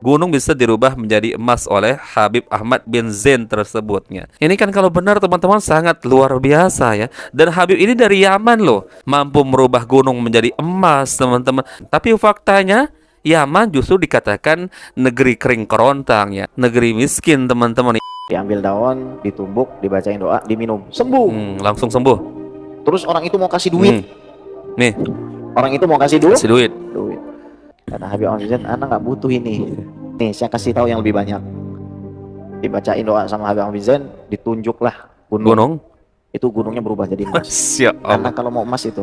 gunung bisa dirubah menjadi emas oleh Habib Ahmad bin Zain tersebutnya. Ini kan kalau benar teman-teman sangat luar biasa ya. Dan Habib ini dari Yaman loh, mampu merubah gunung menjadi emas teman-teman. Tapi faktanya Yaman justru dikatakan negeri kering kerontang ya, negeri miskin teman-teman. Diambil daun, ditumbuk, dibacain doa, diminum, sembuh. Langsung sembuh. Terus orang itu mau kasih duit. Nih, orang itu mau kasih kasih duit. Kata Habib Ahmad bin Zain, anak nggak butuh ini. Nih saya kasih tahu yang lebih banyak. Dibacain doa sama Habib Ahmad bin Zain, ditunjuklah gunung. Itu gunungnya berubah jadi emas. Karena kalau mau emas itu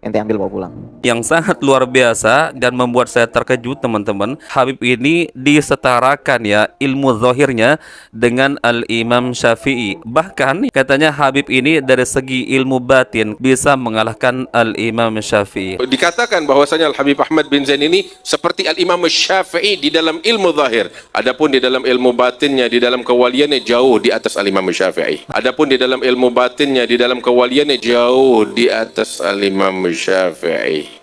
ente ambil bawa pulang. Yang sangat luar biasa dan membuat saya terkejut teman-teman, Habib ini disetarakan ya ilmu zahirnya dengan Al-Imam Syafi'i. Bahkan katanya Habib ini dari segi ilmu batin bisa mengalahkan Al-Imam Syafi'i. Dikatakan bahwasanya Al-Habib Ahmad bin Zain ini seperti Al-Imam Syafi'i di dalam ilmu zahir. Adapun di dalam ilmu batinnya, di dalam kewaliannya jauh di atas Al-Imam Syafi'i. Adapun di dalam ilmu batinnya, di dalam kewaliannya jauh di atas Al-Imam Syafi'i.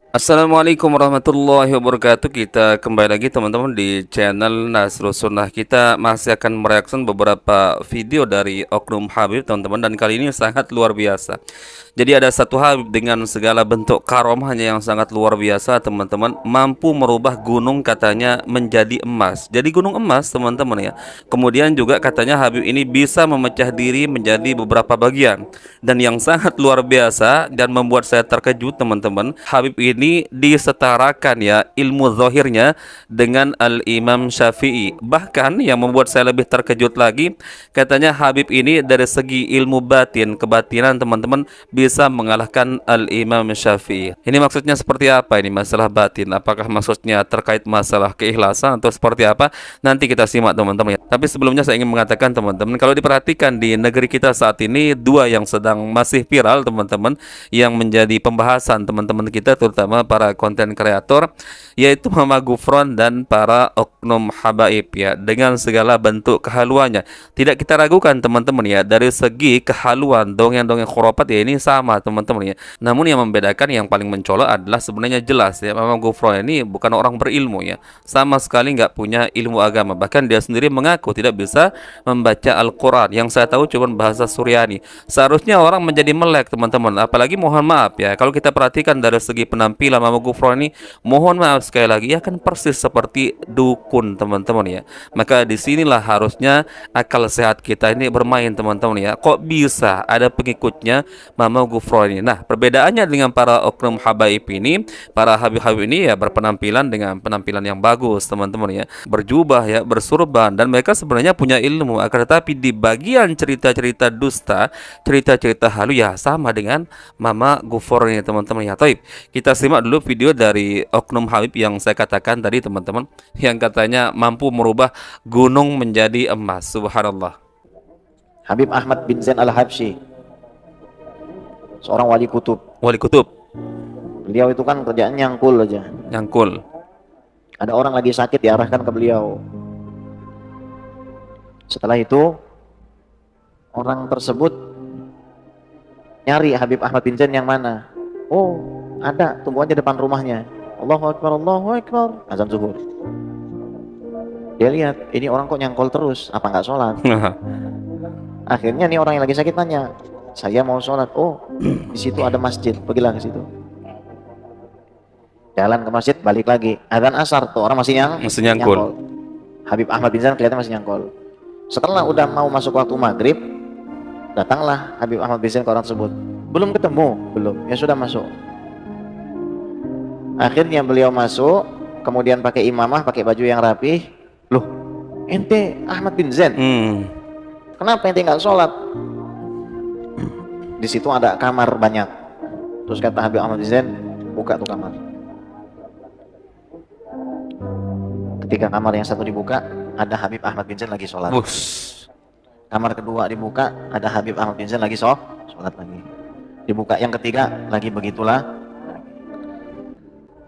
Assalamualaikum warahmatullahi wabarakatuh. Kita kembali lagi teman-teman di channel Nasrus Sunnah. Kita masih akan mereaksi beberapa video dari Oknum Habib teman-teman, dan kali ini sangat luar biasa. Jadi ada satu Habib dengan segala bentuk karomahnya yang sangat luar biasa teman-teman, mampu merubah gunung katanya menjadi emas. Jadi gunung emas teman-teman ya. Kemudian juga katanya Habib ini bisa memecah diri menjadi beberapa bagian. Dan yang sangat luar biasa dan membuat saya terkejut teman-teman, Habib ini disetarakan ya ilmu zahirnya dengan Al-Imam Syafi'i. Bahkan yang membuat saya lebih terkejut lagi, katanya Habib ini dari segi ilmu batin, kebatinan teman-teman, bisa mengalahkan Al-Imam Syafi'i. Ini maksudnya seperti apa ini masalah batin? Apakah maksudnya terkait masalah keikhlasan atau seperti apa? Nanti kita simak teman-teman ya. Tapi sebelumnya saya ingin mengatakan teman-teman, kalau diperhatikan di negeri kita saat ini, dua yang sedang masih viral teman-teman, yang menjadi pembahasan teman-teman kita terutama para konten kreator, yaitu Mama Gufron dan para oknum habaib ya, dengan segala bentuk kehaluannya. Tidak kita ragukan teman-teman ya, dari segi kehaluan dongeng-dongeng khurafat ya ini sama teman-teman ya. Namun yang membedakan yang paling mencolok adalah sebenarnya jelas ya, Mama Gufron ini bukan orang berilmu ya, sama sekali nggak punya ilmu agama. Bahkan dia sendiri mengaku tidak bisa membaca Al-Quran. Yang saya tahu cuma bahasa Suryani. Seharusnya orang menjadi melek teman-teman. Apalagi mohon maaf ya, kalau kita perhatikan dari segi penampilan Mama Gufron ini, mohon maaf sekali lagi ya, kan persis seperti dukun teman-teman ya. Maka disinilah harusnya akal sehat kita ini bermain teman-teman ya. Kok bisa ada pengikutnya Mama Gufron ini? Nah, perbedaannya dengan para oknum habaib ini, para habib-habib ini ya berpenampilan dengan penampilan yang bagus teman-teman ya, berjubah ya, bersurban, dan mereka sebenarnya punya ilmu. Akan tetapi di bagian cerita-cerita dusta, cerita-cerita halu ya sama dengan Mama Gufron ini teman-teman ya. Taib, kita simak dulu video dari oknum habib yang saya katakan tadi teman-teman, yang katanya mampu merubah gunung menjadi emas. Subhanallah. Habib Ahmad bin Zain Al-Habsyi, seorang wali kutub. Wali kutub. Beliau itu kan kerjaan nyangkul aja. Nyangkul. Ada orang lagi sakit diarahkan ke beliau. Setelah itu orang tersebut nyari Habib Ahmad bin Zain yang mana. Oh, ada, tunggu aja depan rumahnya. Allahu Akbar, Allahu Akbar, azan zuhur. Dia lihat, ini orang kok nyangkol terus, apa nggak sholat? Akhirnya nih orang yang lagi sakit tanya, saya mau sholat. Oh, di situ ada masjid, pergilah ke situ. Jalan ke masjid, balik lagi. Azan asar tuh orang masih nyangkol. Habib Ahmad bin Zain kelihatan masih nyangkol. Setelah udah mau masuk waktu maghrib, datanglah Habib Ahmad bin Zain ke orang tersebut. Belum ketemu, belum. Ya sudah masuk. Akhirnya beliau masuk, kemudian pakai imamah, pakai baju yang rapih. Loh, ente Ahmad bin Zain, kenapa ente nggak sholat? Di situ ada kamar banyak. Terus kata Habib Ahmad bin Zain, buka tuh kamar. Ketika kamar yang satu dibuka, ada Habib Ahmad bin Zain lagi sholat. Kamar kedua dibuka, ada Habib Ahmad bin Zain lagi sholat lagi. Dibuka yang ketiga, lagi begitulah.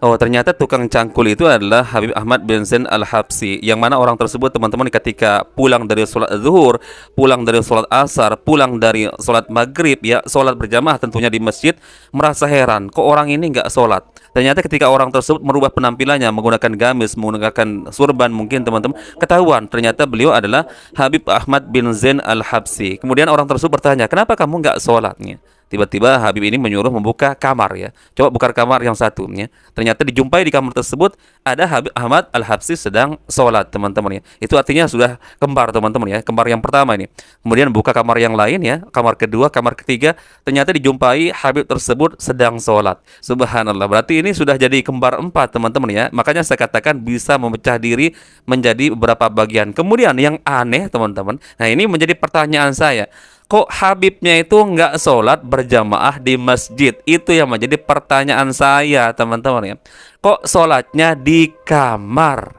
Oh, ternyata tukang cangkul itu adalah Habib Ahmad bin Zain Al-Habsyi, yang mana orang tersebut teman-teman ketika pulang dari sholat zuhur, pulang dari sholat asar, pulang dari sholat maghrib ya, sholat berjamaah tentunya di masjid, merasa heran kok orang ini nggak sholat. Ternyata ketika orang tersebut merubah penampilannya menggunakan gamis, menggunakan surban mungkin teman-teman, ketahuan ternyata beliau adalah Habib Ahmad bin Zain Al-Habsyi. Kemudian orang tersebut bertanya, kenapa kamu nggak sholatnya? Tiba-tiba Habib ini menyuruh membuka kamar ya. Coba buka kamar yang satu ya. Ternyata dijumpai di kamar tersebut ada Habib Ahmad Al-Habsyi sedang sholat teman-teman ya. Itu artinya sudah kembar teman-teman ya. Kembar yang pertama ini. Kemudian buka kamar yang lain ya. Kamar kedua, kamar ketiga. Ternyata dijumpai Habib tersebut sedang sholat. Subhanallah. Berarti ini sudah jadi kembar 4 teman-teman ya. Makanya saya katakan bisa memecah diri menjadi beberapa bagian. Kemudian yang aneh teman-teman. Nah ini menjadi pertanyaan saya. Kok Habibnya itu nggak sholat berjamaah di masjid? Itu yang menjadi pertanyaan saya teman-teman ya. Kok sholatnya di kamar?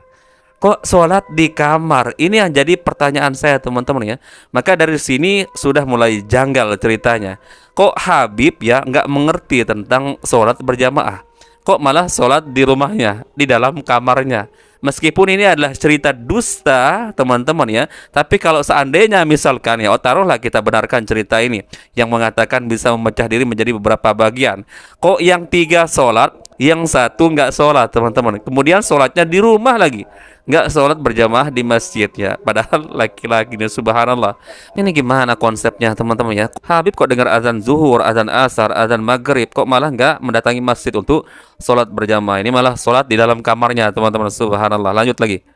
Kok sholat di kamar? Ini yang jadi pertanyaan saya teman-teman ya. Maka dari sini sudah mulai janggal ceritanya. Kok Habib ya nggak mengerti tentang sholat berjamaah? Kok malah sholat di rumahnya, di dalam kamarnya? Meskipun ini adalah cerita dusta teman-teman ya, tapi kalau seandainya misalkan ya, taruhlah kita benarkan cerita ini yang mengatakan bisa memecah diri menjadi beberapa bagian. Kok yang 3 sholat, yang 1 nggak sholat teman-teman? Kemudian sholatnya di rumah lagi, nggak sholat berjamaah di masjid ya. Padahal laki-laki ini subhanallah. Ini gimana konsepnya teman-teman ya? Habib kok dengar azan zuhur, azan asar, azan maghrib, kok malah nggak mendatangi masjid untuk sholat berjamaah? Ini malah sholat di dalam kamarnya teman-teman, subhanallah. Lanjut lagi.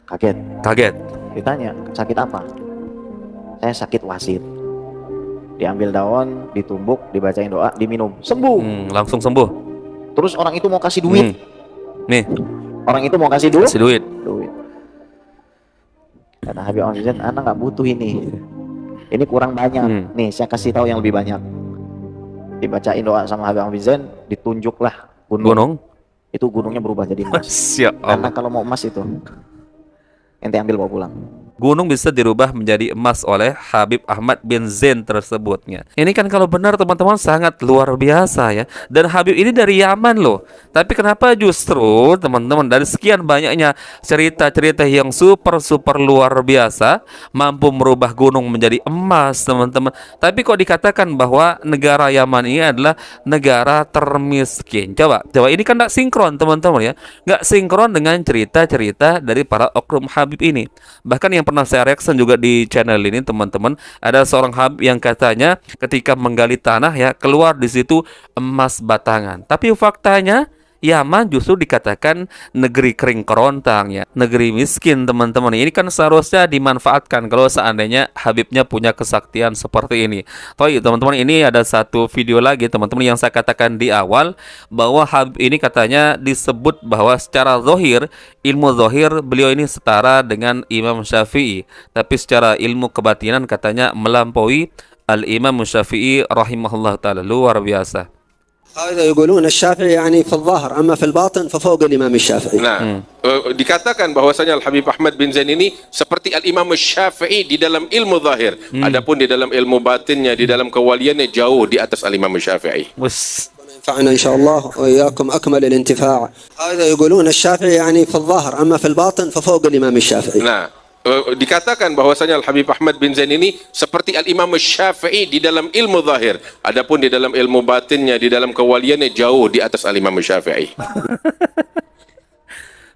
Kaget. Ditanya, sakit apa? Saya sakit wasit. Diambil daun, ditumbuk, dibacain doa, diminum, sembuh. Langsung sembuh. Terus orang itu mau kasih duit. Nih, Orang itu mau kasih duit. duit. Kata Habib Ahmad bin Zain, anak nggak butuh ini. Ini kurang banyak. Nih, saya kasih tahu yang lebih banyak. Dibacain doa sama Habib Ahmad bin Zain, ditunjuklah gunung. Itu gunungnya berubah jadi emas. Masya Allah. Karena kalau mau emas itu, ente ambil bawa pulang. Gunung bisa dirubah menjadi emas oleh Habib Ahmad bin Zain tersebutnya. Ini kan kalau benar teman-teman sangat luar biasa ya. Dan Habib ini dari Yaman loh. Tapi kenapa justru teman-teman dari sekian banyaknya cerita-cerita yang super luar biasa mampu merubah gunung menjadi emas teman-teman. Tapi kok dikatakan bahwa negara Yaman ini adalah negara termiskin. Coba ini kan nggak sinkron teman-teman ya. Nggak sinkron dengan cerita-cerita dari para oknum Habib ini. Bahkan yang pernah saya reaction juga di channel ini teman-teman, ada seorang Habib yang katanya ketika menggali tanah ya keluar di situ emas batangan. Tapi faktanya Yaman justru dikatakan negeri kering kerontang ya, negeri miskin teman-teman. Ini kan seharusnya dimanfaatkan kalau seandainya Habibnya punya kesaktian seperti ini. Toh teman-teman, ini ada satu video lagi teman-teman yang saya katakan di awal bahwa Habib ini katanya disebut bahwa secara zahir, ilmu zahir beliau ini setara dengan Imam Syafi'i, tapi secara ilmu kebatinan katanya melampaui Al-Imam Syafi'i rahimahullah ta'ala. Luar biasa. هذا يقولون الشافعي يعني في الظاهر أما في الباطن ففوق الإمام الشافعي. Nah, dikatakan bahwasanya Al-Habib Ahmad bin Zain ini seperti Al-Imam Syafi'i di dalam ilmu zahir. Adapun di dalam ilmu batinnya, di dalam kewaliannya jauh di atas Al-Imam Syafi'i. ينفعنا إن شاء الله وإياكم أكمل الانتفاع. هذا يقولون الشافعي يعني في الظاهر أما في الباطن ففوق الإمام الشافعي. Nah, dikatakan bahwasanya Al-Habib Ahmad bin Zain ini seperti Al-Imam Syafi'i di dalam ilmu zahir. Adapun di dalam ilmu batinnya, di dalam kewaliannya jauh di atas Al-Imam Syafi'i.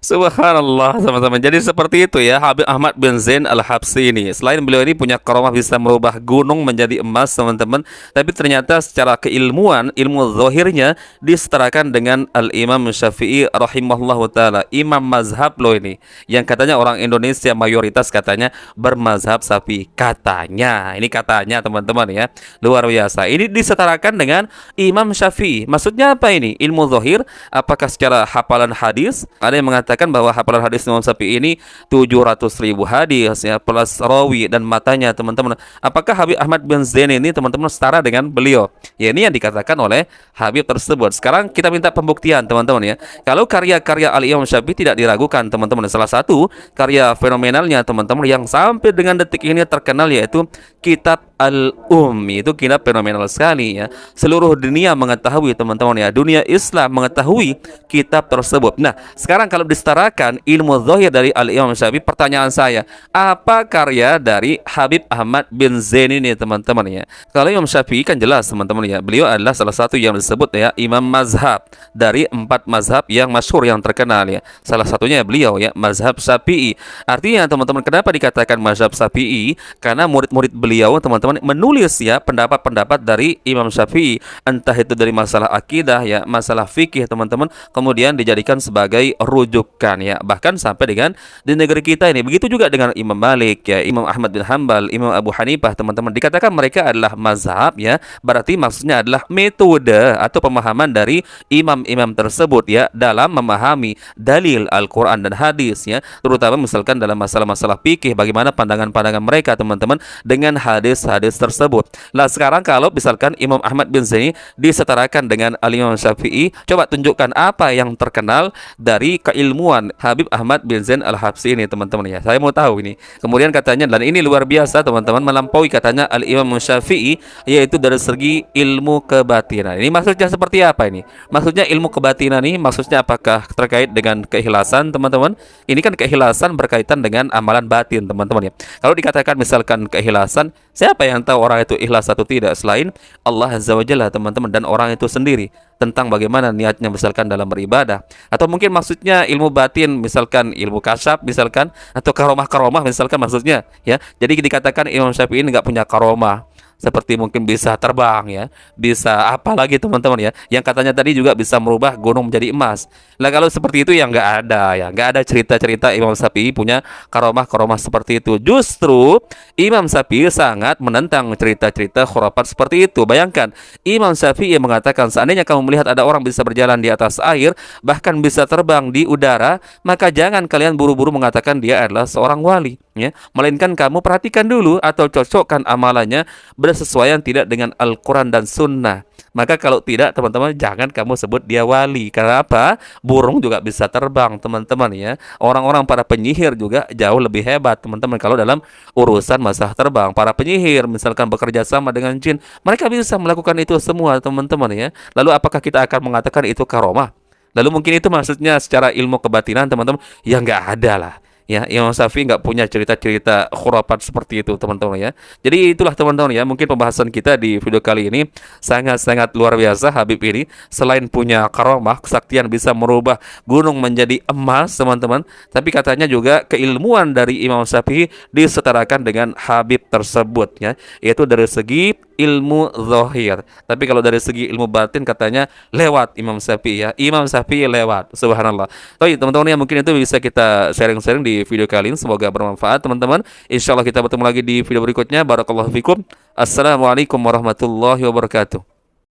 Subhanallah teman-teman. Jadi seperti itu ya Habib Ahmad bin Zain Al-Habsyi ini. Selain beliau ini punya karamah bisa merubah gunung menjadi emas teman-teman, tapi ternyata secara keilmuan, ilmu zahirnya disetarakan dengan Al-Imam Syafi'i rahimahullahu ta'ala. Imam mazhab loh ini, yang katanya orang Indonesia mayoritas katanya bermazhab Syafi'i. Katanya, ini katanya teman-teman ya. Luar biasa. Ini disetarakan dengan Imam Syafi'i. Maksudnya apa ini? Ilmu zahir, apakah secara hafalan hadis? Ada yang mengatakan bahwa hafalan hadis Imam Syafi'i ini 700.000 hadis ya, plus rawi dan matanya teman-teman. Apakah Habib Ahmad bin Zain ini teman-teman setara dengan beliau? Ya, ini yang dikatakan oleh Habib tersebut. Sekarang kita minta pembuktian teman-teman ya. Kalau karya-karya Al-Imam Syafi'i tidak diragukan teman-teman. Salah satu karya fenomenalnya teman-teman yang sampai dengan detik ini terkenal yaitu kitab al-ummi. Itu kira fenomenal sekali ya. Seluruh dunia mengetahui teman-teman ya. Dunia Islam mengetahui kitab tersebut. Nah, sekarang kalau disetarakan ilmu zahir dari Al-Imam Syafi'i, pertanyaan saya, apa karya dari Habib Ahmad bin Zain ini teman-teman ya? Kalau Imam Syafi'i kan jelas teman-teman ya. Beliau adalah salah satu yang disebut ya imam mazhab dari 4 mazhab yang masyhur yang terkenal ya. Salah satunya beliau ya mazhab Syafi'i. Artinya teman-teman, kenapa dikatakan mazhab Syafi'i? Karena murid-murid beliau teman-teman menulis ya pendapat-pendapat dari Imam Syafi'i, entah itu dari masalah akidah ya, masalah fikih teman-teman, kemudian dijadikan sebagai rujukan ya. Bahkan sampai dengan di negeri kita ini. Begitu juga dengan Imam Malik ya, Imam Ahmad bin Hanbal, Imam Abu Hanifah teman-teman, dikatakan mereka adalah mazhab ya. Berarti maksudnya adalah metode atau pemahaman dari imam-imam tersebut ya dalam memahami dalil Al-Quran dan hadis ya, terutama misalkan dalam masalah-masalah fikih, bagaimana pandangan-pandangan mereka teman-teman dengan hadis-hadis tersebut. Nah sekarang kalau misalkan Imam Ahmad bin Zain disetarakan dengan Al-Imam Syafi'i, coba tunjukkan apa yang terkenal dari keilmuan Habib Ahmad bin Zain Al-Habsyi ini teman-teman ya. Saya mau tahu ini. Kemudian katanya, dan ini luar biasa teman-teman, melampaui katanya Al-Imam Syafi'i, yaitu dari segi ilmu kebatinan. Ini maksudnya seperti apa ini? Maksudnya ilmu kebatinan ini maksudnya apakah terkait dengan keikhlasan teman-teman? Ini kan keikhlasan berkaitan dengan amalan batin teman-teman ya. Kalau dikatakan misalkan keikhlasan, siapa yang tahu orang itu ikhlas atau tidak selain Allah Azza wa Jalla teman-teman, dan orang itu sendiri tentang bagaimana niatnya misalkan dalam beribadah. Atau mungkin maksudnya ilmu batin, misalkan ilmu kasyaf misalkan, atau karomah-karomah misalkan maksudnya ya. Jadi dikatakan Imam Syafi'i nggak punya karomah, seperti mungkin bisa terbang ya, bisa apa lagi teman-teman ya, yang katanya tadi juga bisa merubah gunung menjadi emas. Lah kalau seperti itu ya nggak ada ya, nggak ada cerita-cerita Imam Syafi'i punya karomah-karomah seperti itu. Justru Imam Syafi'i sangat menentang cerita-cerita khurafat seperti itu. Bayangkan Imam Syafi'i mengatakan, seandainya kamu melihat ada orang bisa berjalan di atas air, bahkan bisa terbang di udara, maka jangan kalian buru-buru mengatakan dia adalah seorang wali ya, melainkan kamu perhatikan dulu atau cocokkan amalannya bersesuaian tidak dengan Al-Quran dan Sunnah. Maka kalau tidak teman-teman, jangan kamu sebut dia wali. Karena apa? Burung juga bisa terbang teman-teman ya. Orang-orang para penyihir juga jauh lebih hebat teman-teman kalau dalam urusan masalah terbang. Para penyihir misalkan bekerja sama dengan jin, mereka bisa melakukan itu semua teman-teman ya. Lalu apakah kita akan mengatakan itu karomah? Lalu mungkin itu maksudnya secara ilmu kebatinan teman-teman? Ya nggak ada lah. Ya, Imam Syafi'i nggak punya cerita-cerita khurafat seperti itu teman-teman ya. Jadi itulah teman-teman ya, mungkin pembahasan kita di video kali ini sangat-sangat luar biasa. Habib ini selain punya karomah, kesaktian bisa merubah gunung menjadi emas teman-teman, tapi katanya juga keilmuan dari Imam Syafi'i disetarakan dengan Habib tersebut ya, yaitu dari segi ilmu zahir. Tapi kalau dari segi ilmu batin katanya lewat Imam Syafi'i ya. Imam Syafi'i lewat. Subhanallah. Baik teman-teman ya, mungkin itu bisa kita sharing-sharing di video kali ini. Semoga bermanfaat teman-teman. Insyaallah kita bertemu lagi di video berikutnya. Barakallahu fikum. Assalamualaikum warahmatullahi wabarakatuh.